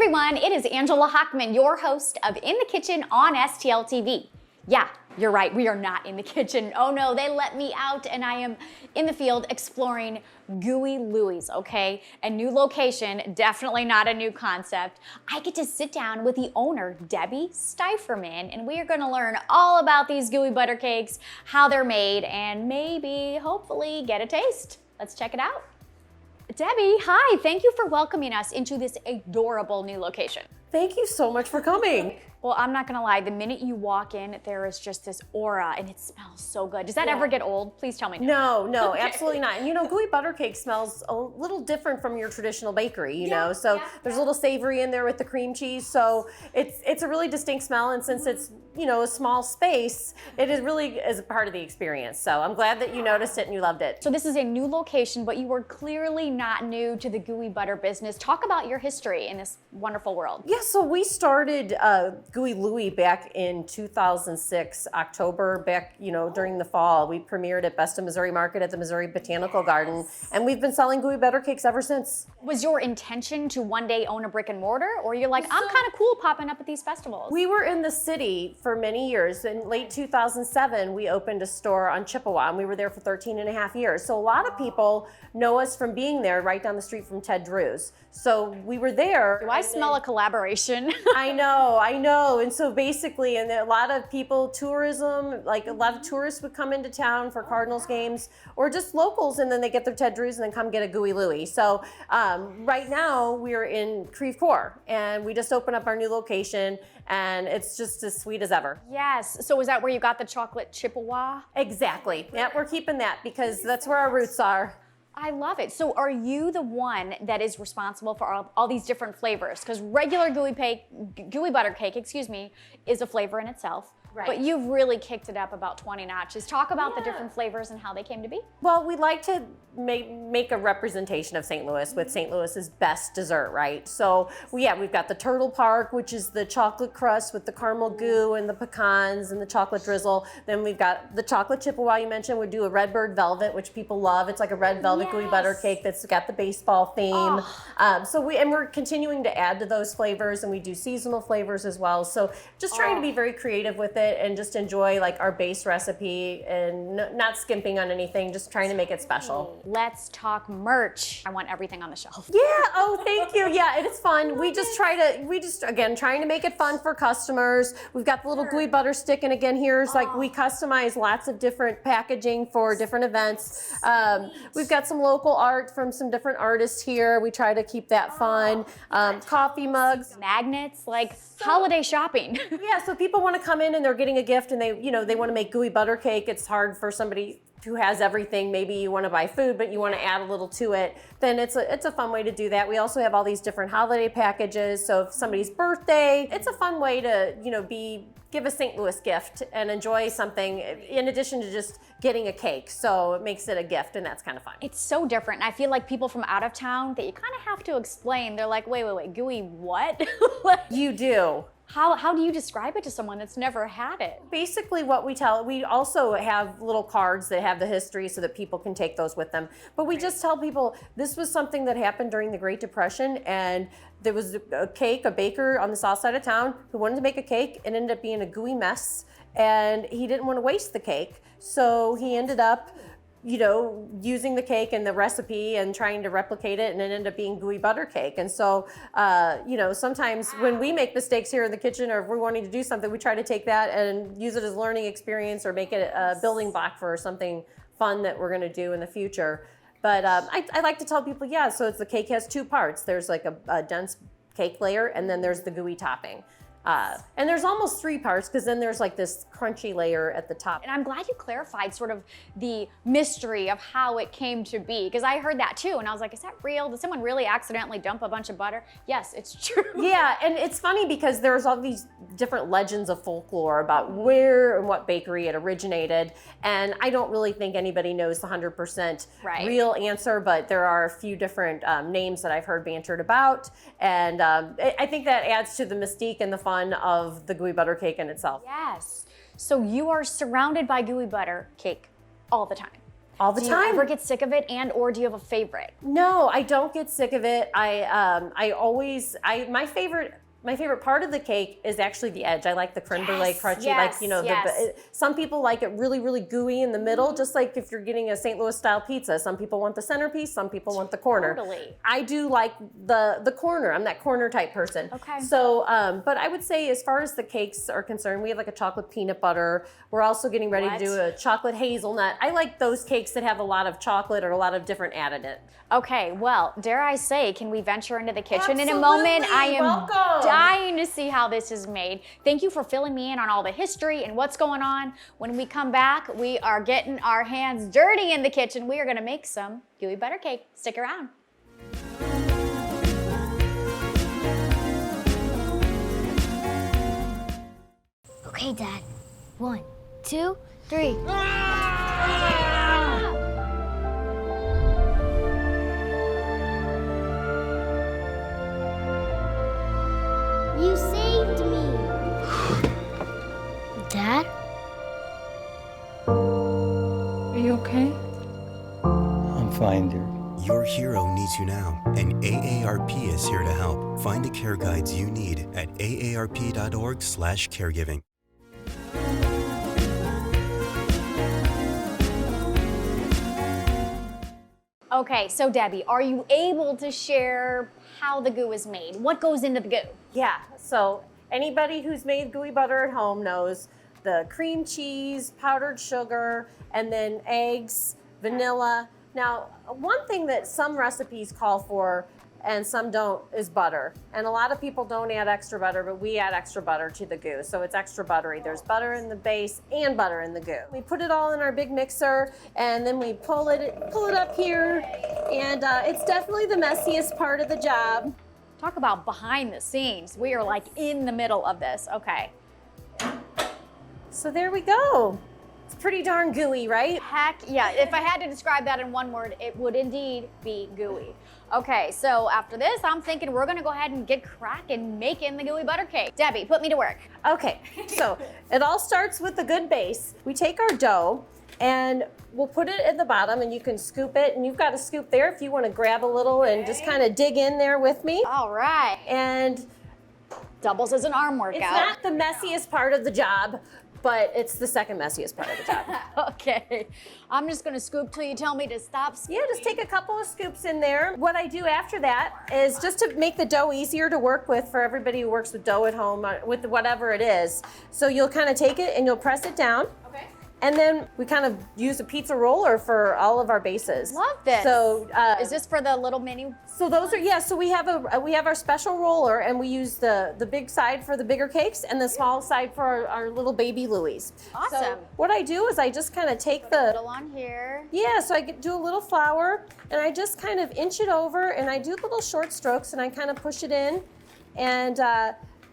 everyone, it is Angela Hochman, your host of In the Kitchen on STL TV. Yeah, you're right, we are not in the kitchen. Oh no, they let me out and I am in the field exploring Gooey Louie's, okay? A new location, definitely not a new concept. I get to sit down with the owner, Debbie Stieferman, and we are gonna learn all about these gooey butter cakes, how they're made, and maybe, hopefully, get a taste. Let's check it out. Debbie, hi, thank you for welcoming us into this adorable new location. Thank you so much for coming. Well, I'm not gonna lie, the minute you walk in, there is just this aura and it smells so good. Does that ever get old? Please tell me. No, Okay. absolutely not. And you know, gooey butter cake smells a little different from your traditional bakery, you know? So there's a little savory in there with the cream cheese. So it's a really distinct smell. And since it's, you know, a small space, it is really is a part of the experience. So I'm glad that you noticed it and you loved it. So this is a new location, but you were clearly not new to the gooey butter business. Talk about your history in this wonderful world. Yeah, so we started Gooey Louie back in 2006, October, back, you know, during the fall. We premiered at Best of Missouri Market at the Missouri Botanical Garden, and we've been selling gooey butter cakes ever since. Was your intention to one day own a brick and mortar, or you're like, I'm kind of cool popping up at these festivals? We were in the city for many years. In late 2007, we opened a store on Chippewa, and we were there for 13 and a half years. So a lot of people know us from being there right down the street from Ted Drew's. So we were there. Do I smell a collaboration? I know. And so basically, and a lot of people, tourism, like a lot of tourists would come into town for Cardinals games or just locals, and then they get their Ted Drew's and then come get a Gooey Louie. So right now we're in Creve Coeur, and we just opened up our new location, and it's just as sweet as ever. Yes. So is that where you got the chocolate Chippewa? Exactly. Yeah, we're keeping that because that's where our roots are. I love it. So are you the one that is responsible for all these different flavors? Because regular gooey butter cake, is a flavor in itself. Right. But you've really kicked it up about 20 notches. Talk about the different flavors and how they came to be. Well, we like to make a representation of St. Louis with St. Louis's best dessert, right? So we've got the Turtle Park, which is the chocolate crust with the caramel goo and the pecans and the chocolate drizzle. Then we've got the chocolate Chippewa you mentioned. We do a Redbird Velvet, which people love. It's like a red velvet gooey butter cake that's got the baseball theme. We're continuing to add to those flavors, and we do seasonal flavors as well. So just trying to be very creative with it and just enjoy like our base recipe and not skimping on anything, just trying to make it special. Let's talk merch. I want everything on the shelf. Yeah, oh, thank you. Yeah, it is fun. Again, trying to make it fun for customers. We've got the little gooey butter stick, and again, here's like we customize lots of different packaging for different events. We've got some local art from some different artists here. We try to keep that fun. Coffee mugs. Magnets, like holiday shopping. Yeah, so people want to come in and they're getting a gift and they want to make gooey butter cake. It's hard for somebody who has everything. Maybe you want to buy food, but you want to add a little to it. Then it's a fun way to do that. We also have all these different holiday packages. So if somebody's birthday, it's a fun way to, give a St. Louis gift and enjoy something in addition to just getting a cake. So it makes it a gift, and that's kind of fun. It's so different. And I feel like people from out of town that you kind of have to explain. They're like, wait, gooey what? You do. How do you describe it to someone that's never had it? Basically what we also have little cards that have the history so that people can take those with them. But we just tell people this was something that happened during the Great Depression, and there was a baker on the south side of town who wanted to make a cake and ended up being a gooey mess, and he didn't want to waste the cake. So he ended up using the cake and the recipe and trying to replicate it, and it ended up being gooey butter cake. And so, sometimes when we make mistakes here in the kitchen, or if we're wanting to do something, we try to take that and use it as a learning experience or make it a building block for something fun that we're going to do in the future. But I like to tell people, so the cake has two parts. There's like a dense cake layer, and then there's the gooey topping. And there's almost three parts, because then there's like this crunchy layer at the top. And I'm glad you clarified sort of the mystery of how it came to be, because I heard that too, and I was like, is that real? Did someone really accidentally dump a bunch of butter? Yes, it's true. Yeah, and it's funny because there's all these different legends of folklore about where and what bakery it originated, and I don't really think anybody knows the 100% real answer, but there are a few different names that I've heard bantered about, and I think that adds to the mystique and the fun of the gooey butter cake in itself. Yes. So you are surrounded by gooey butter cake all the time. All the Do time. you ever get sick of it, and or do you have a favorite? No, I don't get sick of it. My favorite part of the cake is actually the edge. I like the creme brulee crunchy, yes, some people like it really, really gooey in the middle, just like if you're getting a St. Louis style pizza. Some people want the centerpiece, some people want the corner. Totally. I do like the corner. I'm that corner type person. Okay. So, but I would say as far as the cakes are concerned, we have like a chocolate peanut butter. We're also getting ready to do a chocolate hazelnut. I like those cakes that have a lot of chocolate or a lot of different additives. Okay, well, dare I say, can we venture into the kitchen in a Absolutely. moment? I am Welcome. dying to see how this is made. Thank you for filling me in on all the history and what's going on. When we come back, we are getting our hands dirty in the kitchen. We are gonna make some gooey butter cake. Stick around. Okay, Dad. 1, 2, 3. You saved me. Dad? Are you okay? I'm fine, dear. Your hero needs you now, and AARP is here to help. Find the care guides you need at aarp.org/caregiving. Okay, so Debbie, are you able to share how the goo is made? What goes into the goo? Yeah, so anybody who's made gooey butter at home knows the cream cheese, powdered sugar, and then eggs, vanilla. Now, one thing that some recipes call for and some don't is butter. And a lot of people don't add extra butter, but we add extra butter to the goo, so it's extra buttery. There's butter in the base and butter in the goo. We put it all in our big mixer, and then we pull it up here, and it's definitely the messiest part of the job. Talk about behind the scenes. We are like in the middle of this. Okay. So there we go. It's pretty darn gooey, right? Heck yeah. If I had to describe that in one word, it would indeed be gooey. Okay, so after this, I'm thinking we're gonna go ahead and get cracking making the gooey butter cake. Debbie, put me to work. Okay, so it all starts with a good base. We take our dough and we'll put it at the bottom, and you can scoop it, and you've got a scoop there if you want to grab a little and just kind of dig in there with me. All right. And Doubles as an arm it's workout. not the messiest part of the job, but it's the second messiest part of the job. Okay. I'm just gonna scoop till you tell me to stop. Yeah, just take a couple of scoops in there. What I do after that is just to make the dough easier to work with for everybody who works with dough at home, with whatever it is. So you'll kind of take it and you'll press it down. Okay. And then we kind of use a pizza roller for all of our bases. Love this. So Is this for the little mini? so those are, yeah, so we have our special roller, and we use the big side for the bigger cakes and the small side for our little baby Louis. Awesome. So what I do is I just kind of take A little on here. yeah, so I do a little flour, and I just kind of inch it over, and I do little short strokes, and I kind of push it in, and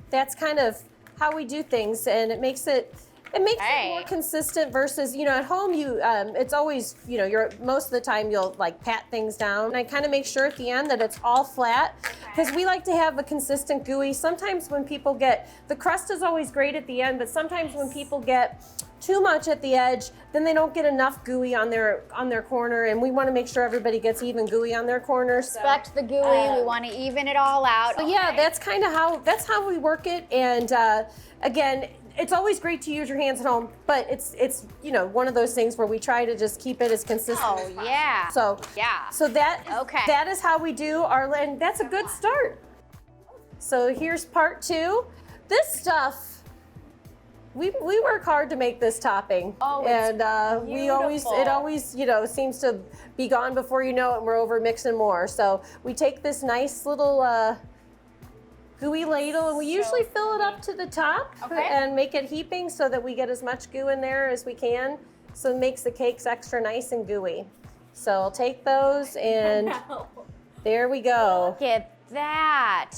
that's kind of how we do things, and it makes it more consistent versus, at home it's always, most of the time you'll like pat things down. And I kind of make sure at the end that it's all flat, because we like to have a consistent gooey. Sometimes when people the crust is always great at the end, but sometimes when people get too much at the edge, then they don't get enough gooey on their corner, and we want to make sure everybody gets even gooey on their corners. Respect the gooey. We want to even it all out. So yeah, that's kind of how we work it. And again, it's always great to use your hands at home, but it's one of those things where we try to just keep it as consistent as Oh possible. yeah. So yeah. So that is how we do our, and that's a good start. So here's part 2. This stuff, we work hard to make this topping. Oh, it's and it always seems to be gone before you know it, and we're over mixing more. So we take this nice little gooey ladle, and we usually fill it up to the top and make it heaping so that we get as much goo in there as we can. So it makes the cakes extra nice and gooey. So I'll take those, and there we go. Look at that.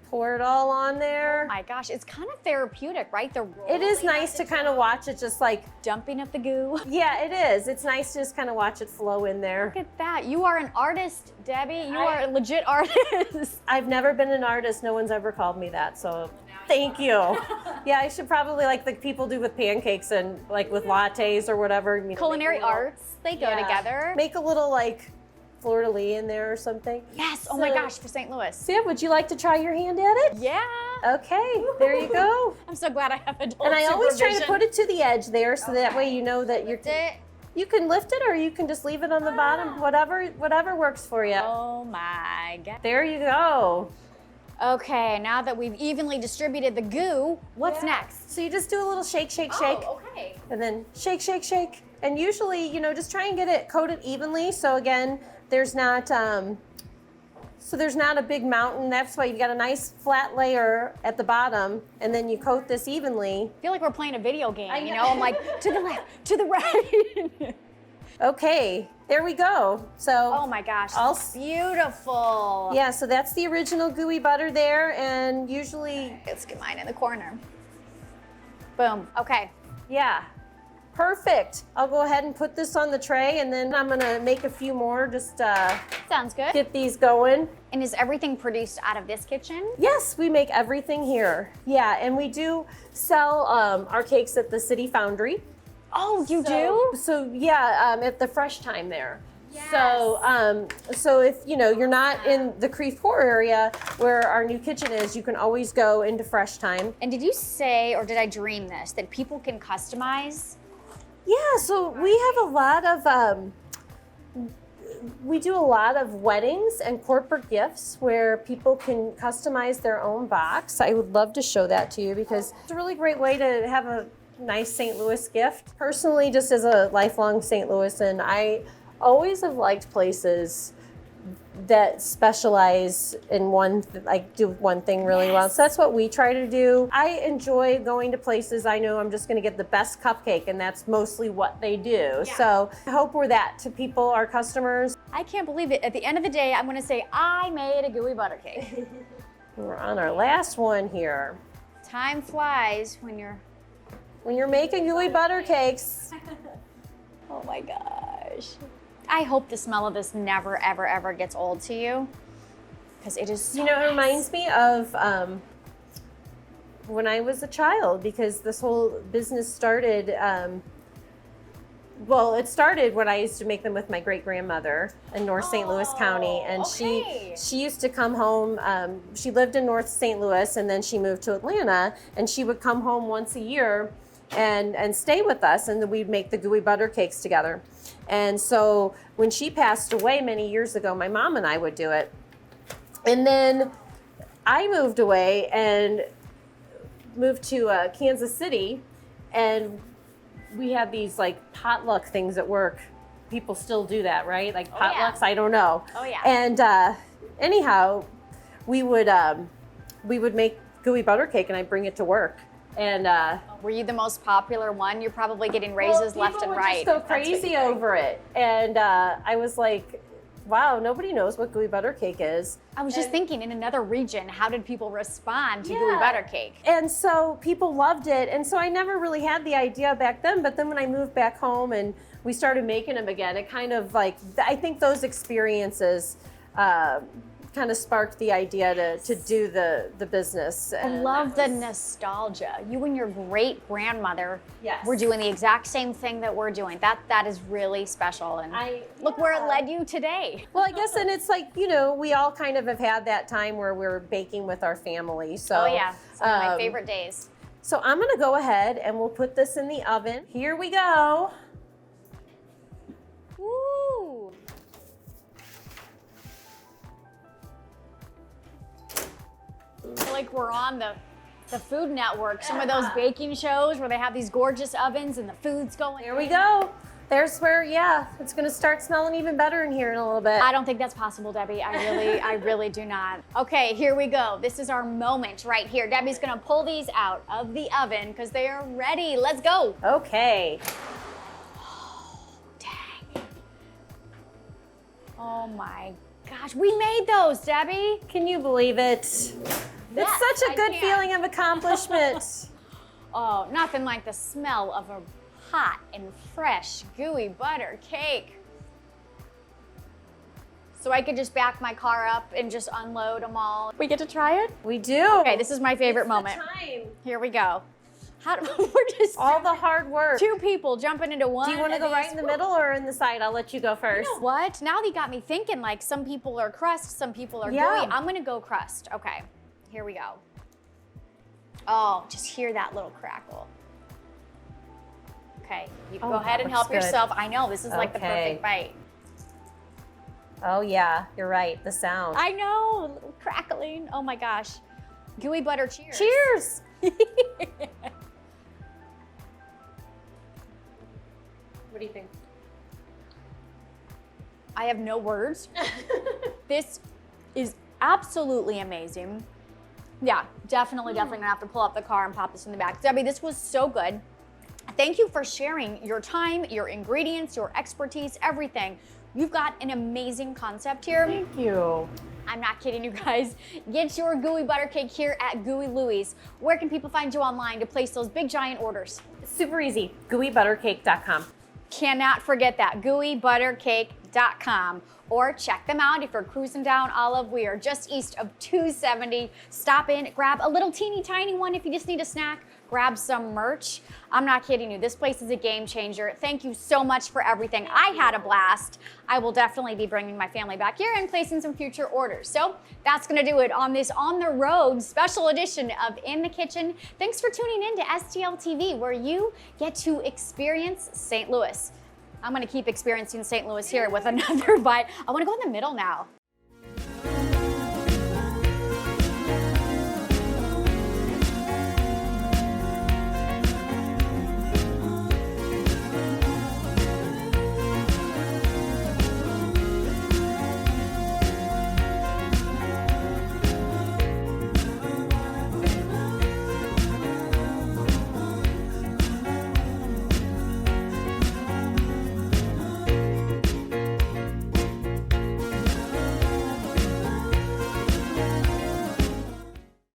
Pour it all on there. My gosh, it's kind of therapeutic, right? It is nice to kind of watch it just like, dumping of the goo. yeah, it is. It's nice to just kind of watch it flow in there. Look at that. You are an artist, Debbie. You are a legit artist. I've never been an artist. No one's ever called me that, so Thank you. Yeah, I should probably like the people do with pancakes and like with lattes or whatever. You know, Culinary make a little- arts, they go Yeah. together. Make a little like fleur-de-lis in there or something. Yes, oh my So- gosh, for St. Louis. Sam, would you like to try your hand at it? Yeah. Okay, there you go. I'm so glad I have adult And I always try to supervision. put it to the edge there so that way you know that you're. Lift it. You can lift it or you can just leave it on the bottom, whatever works for you. Oh my God. There you go. Okay, now that we've evenly distributed the goo, what's next? So you just do a little shake, shake, shake, okay. and then shake, shake, shake. And usually, you know, just try and get it coated evenly. So again, there's not there's not a big mountain. That's why you got a nice flat layer at the bottom, and then you coat this evenly. I feel like we're playing a video game, you know. know? I'm like, to the left, to the right. Okay, there we go. So Oh my gosh, I'll that's beautiful. yeah, so that's the original gooey butter there, and usually, Let's get mine in the corner. Boom, okay. yeah, perfect. I'll go ahead and put this on the tray, and then I'm gonna make a few more, just Sounds good. get these going. And is everything produced out of this kitchen? Yes, we make everything here. Yeah, and we do sell our cakes at the City Foundry. Oh, you do? So yeah, at the Fresh Time there. So if you know you're not in the Creve Coeur area where our new kitchen is, you can always go into Fresh Time. And did you say, or did I dream this, that people can customize? Yeah, so we have a lot of we do a lot of weddings and corporate gifts where people can customize their own box. I would love to show that to you because it's a really great way to have a nice St. Louis gift. Personally, just as a lifelong St. Louisan, I always have liked places that specialize in do one thing really well. So that's what we try to do. I enjoy going to places I know I'm just gonna get the best cupcake, and that's mostly what they do. So I hope we're that to people, our customers. I can't believe it. At the end of the day, I'm gonna say, I made a gooey butter cake. We're on our last one here. Time flies when you're, When you're making gooey butter cakes, oh my gosh. I hope the smell of this never, ever, ever gets old to you. Because it is so you know, it nice. reminds me of when I was a child, because this whole business started, well, it started when I used to make them with my great-grandmother in North St. Louis County. And okay. she used to come home, she lived in North St. Louis, and then she moved to Atlanta, and she would come home once a year and stay with us, and then we'd make the gooey butter cakes together. And so when she passed away many years ago, my mom and I would do it. And then I moved away and moved to Kansas City, and we had these like potluck things at work. People still do that, right? Like yeah. potlucks, I don't know. Oh, yeah. And anyhow, we would make gooey butter cake, and I'd bring it to work. And Were you the most popular one? You're probably getting raises left and people would right. just go if that's what crazy you think. over it. And I was like, wow, nobody knows what gooey butter cake is. I was just thinking, in another region, how did people respond to gooey Yeah. butter cake? And so people loved it. And so I never really had the idea back then. But then when I moved back home and we started making them again, it kind of like, I think those experiences kind of sparked the idea to do the business. I love the nostalgia. You and your great grandmother Yes. were doing the exact same thing that we're doing. That is really special. And look where it led you today. Well, I guess, and it's like, you know, we all kind of have had that time where we're baking with our family. So, Oh yeah, some of my um, favorite days. So I'm gonna go ahead and we'll put this in the oven. Here we go. Woo! I feel like we're on the Food Network, some of those baking shows where they have these gorgeous ovens and the food's going. There we go. There's where, yeah, it's gonna start smelling even better in here in a little bit. I don't think that's possible, Debbie. I really do not. Okay, here we go. This is our moment right here. Debbie's gonna pull these out of the oven because they are ready. Let's go. Okay. Dang. Oh my gosh, we made those, Debbie. Can you believe it? It's Yes, such a I good can. feeling of accomplishment. Oh, nothing like the smell of a hot and fresh gooey butter cake. So I could just back my car up and just unload them all. We get to try it? We do. Okay, this is my favorite moment. Time. Here we go. We're just All the hard work. 2 people jumping into one. Do you want to of go right these. in the middle or in the side? I'll let you go first. You know what? Now you got me thinking, like, some people are crust, some people are Yeah. gooey. I'm gonna go crust. Okay, here we go. Oh, just hear that little crackle. Okay, you Oh, go ahead that and looks help good. yourself. I know, this is like the Okay. perfect bite. Oh yeah, you're right. The sound. I know, a little crackling. Oh my gosh. Gooey butter cheers. Cheers. What do you think? I have no words. This is absolutely amazing. Yeah, definitely gonna have to pull up the car and pop this in the back. Debbie, this was so good. Thank you for sharing your time, your ingredients, your expertise, everything. You've got an amazing concept here. Thank you. I'm not kidding, you guys. Get your gooey butter cake here at Gooey Louie's. Where can people find you online to place those big giant orders? Super easy. GooeyButterCake.com. Cannot forget that, gooeybuttercake.com. Or check them out if you're cruising down Olive. We are just east of 270. Stop in, grab a little teeny tiny one if you just need a snack. Grab some merch. I'm not kidding you. This place is a game changer. Thank you so much for everything. I had a blast. I will definitely be bringing my family back here and placing some future orders. So that's going to do it on this On the Road special edition of In the Kitchen. Thanks for tuning in to STL TV, where you get to experience St. Louis. I'm going to keep experiencing St. Louis here with another bite. I want to go in the middle now.